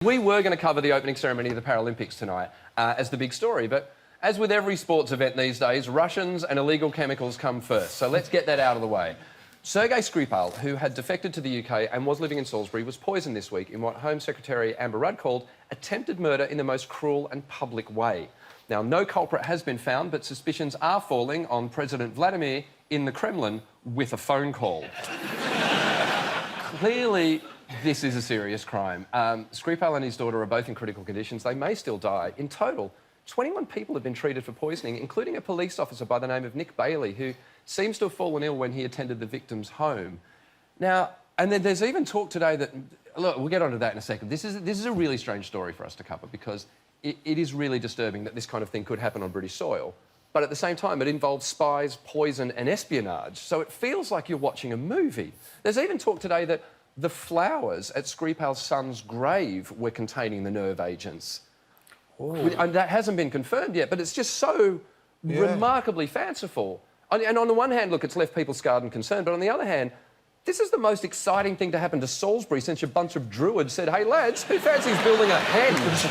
We were going to cover the opening ceremony of the Paralympics tonight as the big story, but as with every sports event these days, Russians and illegal chemicals come first. So let's get that out of the way. Sergei Skripal, who had defected to the UK and was living in Salisbury, was poisoned this week in what Home Secretary Amber Rudd called attempted murder in the most cruel and public way. Now, no culprit has been found, but suspicions are falling on President Vladimir in the Kremlin with a phone call. Clearly, this is a serious crime. Skripal and his daughter are both in critical conditions. They may still die. In total, 21 people have been treated for poisoning, including a police officer by the name of Nick Bailey, who seems to have fallen ill when he attended the victim's home. Now, and then there's even talk today that... Look, we'll get onto that in a second. This is a really strange story for us to cover because it is really disturbing that this kind of thing could happen on British soil. But at the same time, it involves spies, poison and espionage, so it feels like you're watching a movie. There's even talk today that the flowers at Skripal's son's grave were containing the nerve agents. And that hasn't been confirmed yet, but it's just so remarkably fanciful. And on the one hand, look, it's left people scarred and concerned, but on the other hand, this is the most exciting thing to happen to Salisbury since a bunch of druids said, "Hey, lads, who fancies building a henge?"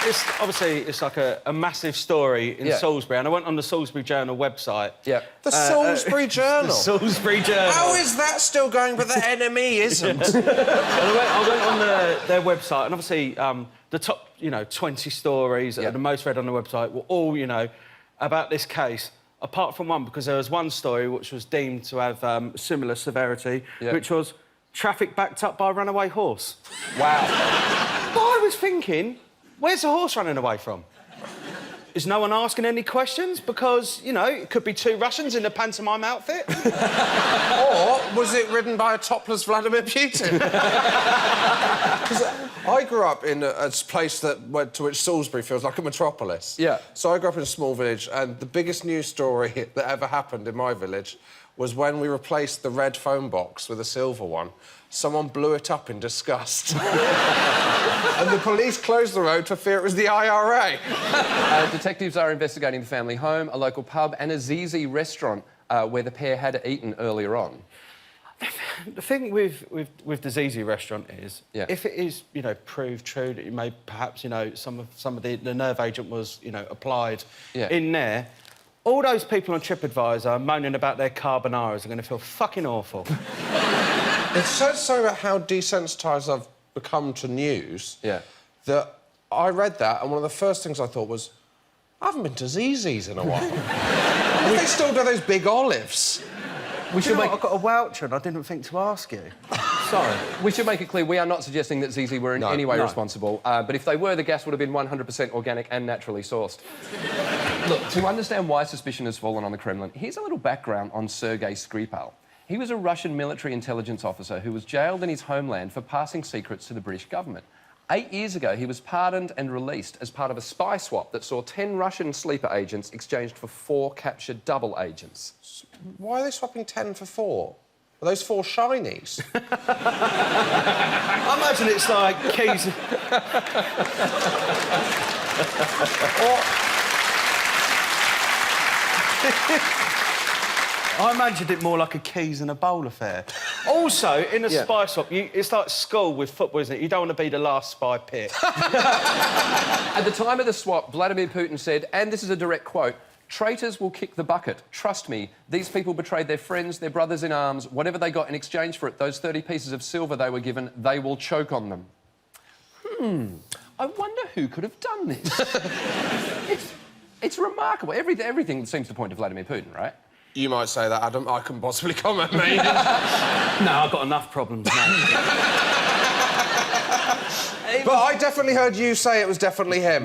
It's like a massive story in Salisbury, and I went on the Salisbury Journal website. Yeah. The Salisbury Journal? The Salisbury Journal. How is that still going, but the NME isn't? And I went on their website, and obviously the top, 20 stories that are the most read on the website were all, about this case, apart from one, because there was one story which was deemed to have similar severity, which was traffic backed up by a runaway horse. Wow. But I was thinking... Where's the horse running away from? Is no one asking any questions? Because, it could be two Russians in a pantomime outfit. Or was it ridden by a topless Vladimir Putin? Because I grew up in a place to which Salisbury feels like a metropolis. Yeah. So I grew up in a small village, and the biggest news story that ever happened in my village was when we replaced the red phone box with a silver one. Someone blew it up in disgust. And the police closed the road for fear it was the IRA. Detectives are investigating the family home, a local pub and a Zizi restaurant where the pair had eaten earlier on. The thing with the Zizi restaurant is, if it is, proved true that you may perhaps, some of the nerve agent was, applied in there, all those people on TripAdvisor moaning about their carbonaras are going to feel fucking awful. It says something about how desensitised I've become to news. That I read that, and one of the first things I thought was, I haven't been to Zizi's in a while. They still do those big olives. I've got a voucher and I didn't think to ask you. Sorry. We should make it clear, we are not suggesting that Zizi were in any way responsible, but if they were, the gas would have been 100% organic and naturally sourced. Look, to understand why suspicion has fallen on the Kremlin, here's a little background on Sergei Skripal. He was a Russian military intelligence officer who was jailed in his homeland for passing secrets to the British government. 8 years ago, he was pardoned and released as part of a spy swap that saw 10 Russian sleeper agents exchanged for 4 captured double agents. Why are they swapping 10 for 4? Are those 4 shinies? I imagine it's like keys... I imagined it more like a keys and a bowl affair. Also, in a spy swap, it's like school with football, isn't it? You don't want to be the last spy pick. At the time of the swap, Vladimir Putin said, and this is a direct quote, "Traitors will kick the bucket. Trust me, these people betrayed their friends, their brothers in arms. Whatever they got in exchange for it, those 30 pieces of silver they were given, they will choke on them." I wonder who could have done this. It's remarkable. Everything seems to point to Vladimir Putin, right? You might say that, Adam. I couldn't possibly comment, mate. No, I've got enough problems, mate. But I definitely heard you say it was definitely him.